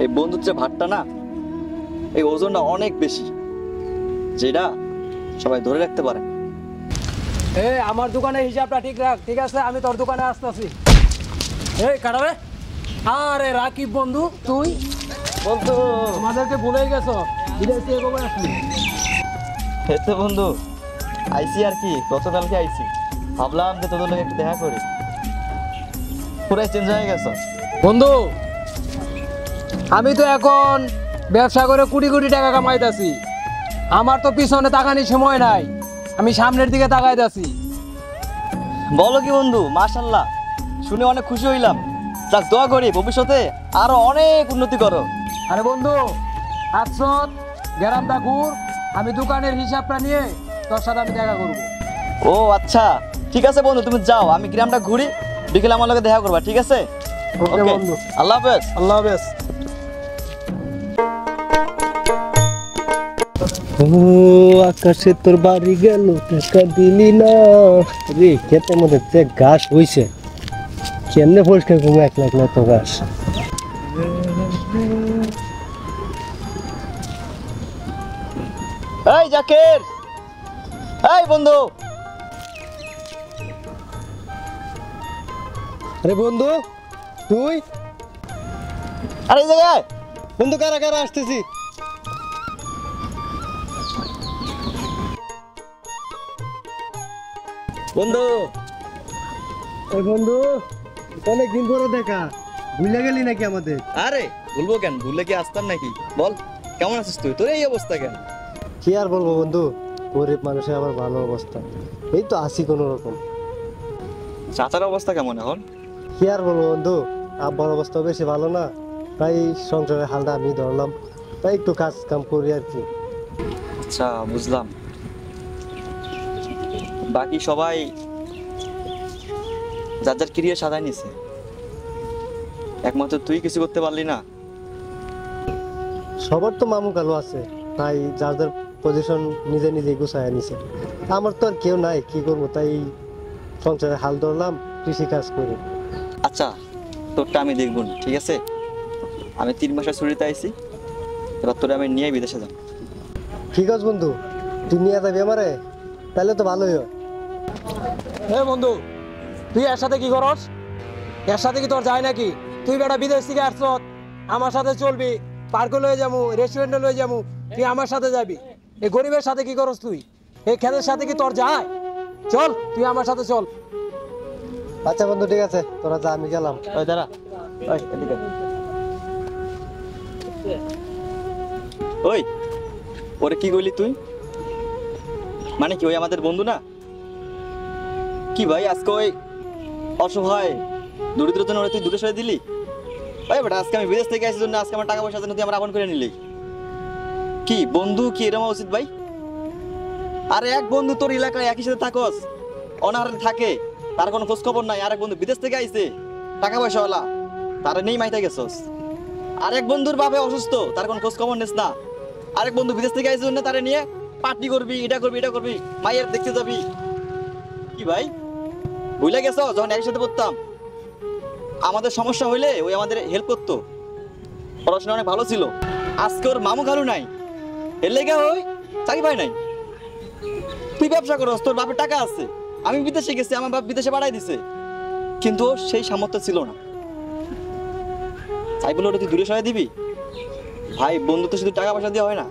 এই বন্ধুত্বের ভাতটা না, এই ওজনটা অনেক বেশি, যেটা সবাই ধরে রাখতে পারে। আমার দোকানের হিসাবটা ঠিক রাখ, ঠিক আছে? আমি তোর দোকানে আসতেছি। এই কাটাবে, আরে রাকিব বন্ধু, তুই বন্ধু, আমাদেরকে ভুলেই গেছো। বিদেশ থেকে কবে আসলি? এই তো বন্ধু আইসি আর কি, গতকালকে আইসি। ভাবলাম যে তোদের লোক একটু দেখা করি, পুরাই চেঞ্জ হয়ে গেছ বন্ধু। আমি তো এখন ব্যবসা করে কোটি কোটি টাকা কামাইতেছি। আমার তো পিছনে তাকানোর সময় নাই, আমি সামনের দিকে তাকাইতেছি। বলো কি বন্ধু, মাশাল্লাহ, শুনে অনেক খুশি হইলাম। যাক, দোয়া করি ভবিষ্যতে আরো অনেক উন্নতি করো। আরে বন্ধু, আজরত গ্রামটা ঘুর, আমি দোকানের হিসাবটা নিয়ে তোর সাথে আমি দেখা করবো। ও আচ্ছা, ঠিক আছে বন্ধু, তুমি যাও, আমি গ্রামটা ঘুরি, বিকেলে আমার লগে দেখা করবা, ঠিক আছে? ওকে ওকে বন্ধু, আল্লাহ হাফেজ। আল্লাহ হাফেজ। ও আকাশে তোর বাড়ি গেল, টাকা দিলি না রে। ক্ষেতের মধ্যে যে ঘাস হইছে, কেমনে পরিষ্কার করবো একলা একলা তো ঘাস। এই জাকির, এই বন্ধু। আরে বন্ধু তুই, আরে এই জায়গায় বন্ধু কারা কারা আসতেছি। বন্ধু, ওই বন্ধু, অনেকদিন পরে দেখা, ভুলে গেলি নাকি আমাদের? আরে ভুলবো কেন, ভুললে কি আসতাম নাকি? বল, কেমন আছিস তুই? তোর এই অবস্থা কেন? কি আর বলবো বন্ধু, গরিব মানুষের আবার ভালো অবস্থা, এই তো আছি কোনো রকম। চাচার অবস্থা কেমন এখন? কি আর বলবো বন্ধু, আব্বার অবস্থা বেশি ভালো না, তাই সংসারের হালটা আমি ধরলাম, তাই একটু কাজ কাম করি আর কি। আচ্ছা, বুঝলাম। বাকি সবাই যার যার ক্রিয়া সাজায় নিছে, একমাত্র তুই কিছু করতে পারলি না। সবার তো মামু কালো আছে, তাই যার যার পজিশন নিজে নিজে গুছায় নিছে। আমার তো আর কেউ নাই, কি করবো, তাই সংসারে হাল ধরলাম, কৃষি কাজ করি। আচ্ছা, তোরটা আমি দেখবো না, ঠিক আছে? আমি 3 মাসের ছুটিতে আইছি, এবার তোরে আমি নিয়ে বিদেশে যাব। ঠিক আছে বন্ধু, তুই নিয়ে যাবি আমারে, তাহলে তো ভালোই হয়। হে বন্ধু, তুই এর সাথে কি করস? এর সাথে কি তোর যায় নাকি? তুই বেটা বিদেশ থেকে আসছ, আমার সাথে চলবি, পার্কে লয়ে যাবো, রেস্টুরেন্টে লয়ে যাবো, তুই আমার সাথে যাবি। এই গরিবের সাথে কি করস তুই? এই খেতের সাথে কি তোর যায়? চল, তুই আমার সাথে চল। আচ্ছা বন্ধু, ঠিক আছে, তোরা যা, আমি গেলাম। ওই দাঁড়া, ওই এদিকে। ওই, ওরে কি কইলি তুই? মানে কি ওই আমাদের বন্ধু না? কি ভাই, আজকে ওই অসহায় দরিদ্র জন্য ওরে তুই দূরে সরে দিলি? ওই বেটা, আজকে আমি বিদেশ থেকে আসি জন্য আজকে আমার টাকা পয়সা জন্য তুই আমার আপন করে নিলি? কি বন্ধু, কি এরকম উচিত ভাই? আরে এক বন্ধু তোর এলাকায় একই সাথে থাকস, অনাহারে থাকে, তার কোনো খোঁজ খবর নাই। আরেক বন্ধু বিদেশ থেকে আইছে, টাকা পয়সাওয়ালা, তার নেই মাইতে গেছস। আরেক বন্ধুর বাপে অসুস্থ, তার কোনো খোঁজ খবর নিস না। আরেক বন্ধু বিদেশ থেকে আইছে জন্য তারে নিয়ে পার্টি করবি, এটা করবি, এটা করবি, মাইয়ের দেখতে যাবি। কি ভাই, ভুলে গেছো যখন একসাথে পড়তাম, আমাদের সমস্যা হইলে ওই আমাদের হেল্প করতো, পড়াশোনা অনেক ভালো ছিল। আজকে ওর মামু খালু নাই, এর লেগে ওই চাকরি পায় নাই। তুই ব্যবসা করস, তোর বাপের টাকা আছে, আমি বিদেশে গেছি, আমার বাপ বিদেশে পাঠাই দিছে, কিন্তু ওর সেই সামর্থ্য ছিল না। তাই বলে ওটা তুই দূরে সরাই দিবি? ভাই, বন্ধুত্ব শুধু টাকা পয়সা দিয়ে হয় না,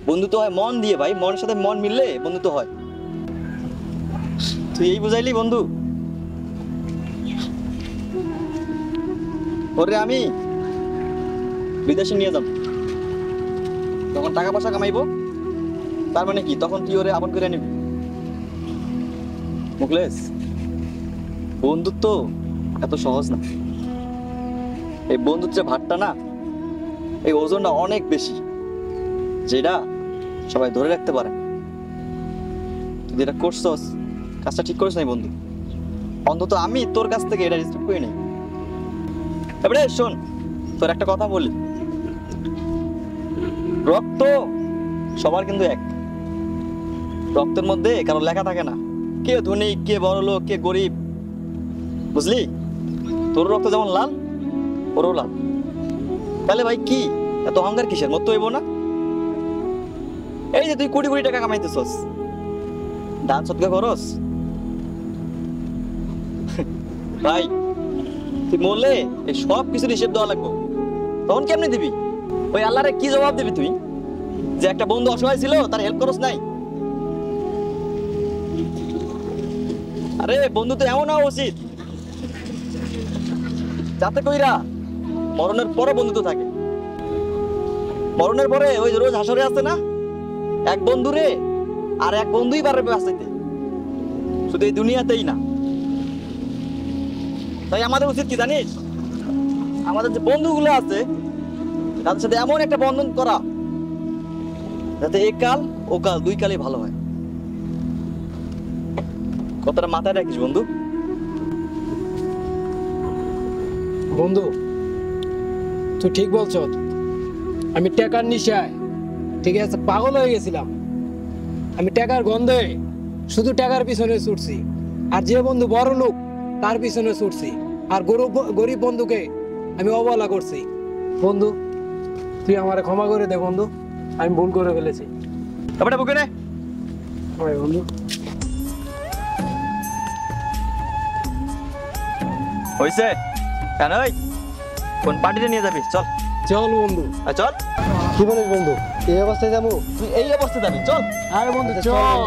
বন্ধুত্ব হয় মন দিয়ে। ভাই, মনের সাথে মন মিললে বন্ধুত্ব হয়। তুই এই বুঝাইলি বন্ধু? ওরে আমি বিদেশে নিয়ে যাব, তখন টাকা পয়সা কামাইবো, তার মানে কি তখন তুই ওরে আপন করে নিবি? মুখলেস, বন্ধুত্ব এত সহজ না। এই বন্ধুত্বের ভাতটা না, এই ওজনটা অনেক বেশি, যেটা সবাই ধরে রাখতে পারে। তুই যেটা করছস, কাজটা ঠিক করিস নাই বন্ধু। অন্তত আমি তোর কাছ থেকে এটা রিসিভ করি নাই। এবারে শোন, তোর একটা কথা বলি, রক্ত সবার কিন্তু এক, রক্তের মধ্যে কারো লেখা থাকে না কে ধনী, কে বড় লোক, কে গরিব, বুঝলি? তোর রক্ত যেমন লাল, ওরও লাল। তাহলে ভাই কি এত অহংকার কিসের মত হইব না? এই যে তুই কোটি কোটি টাকা কামাইতেছস, দান সদকা করস ভাই, তুই মরলে এই সব কিছুর হিসেব দেওয়া লাগবে, তখন কেমনে দিবি? ওই আল্লাহরে কি জবাব দিবি তুই যে একটা বন্ধু অসহায় ছিল তার হেল্প করস নাই? আরে বন্ধু তো এমন হওয়া উচিত যাতে কইরা মরণের পরও বন্ধুত্ব থাকে। মরণের পরে ওই যে রোজ হাসরে আছে না, এক বন্ধু রে আর এক বন্ধুই পারবে বাঁচাইতে, শুধু এই দুনিয়াতেই না। তাই আমাদের উচিত কি জানিস, আমাদের যে বন্ধুগুলো আছে তাদের সাথে এমন একটা বন্ধন করা যাতে এ কাল ও কাল দুই কালই ভালো হয়। কথাটা মাথায় রাখিস বন্ধু। বন্ধু তুই ঠিক বলছ, আমি টাকার নিশায় ঠিক আছে পাগল হয়ে গেছিলাম। আমি টাকার গন্ধে শুধু টাকার পিছনে ছুটছি, আর যে বন্ধু বড় লোক তার পিছনে ছুটছি, আর গরিব বন্ধুকে আমি অবহেলা করছি। বন্ধু তুই আমারে ক্ষমা করে দে বন্ধু, আমি ভুল করে ফেলেছি। ব্যাপারটা বুকে নে। বন্ধু হয়েছে কেন, ওই কোন পার্টিতে নিয়ে যাবি? চল চল বন্ধু, চল। কি বলিস বন্ধু, এই অবস্থায় যাবো? তুই এই অবস্থা যাবি, চল। আরে বন্ধু চল।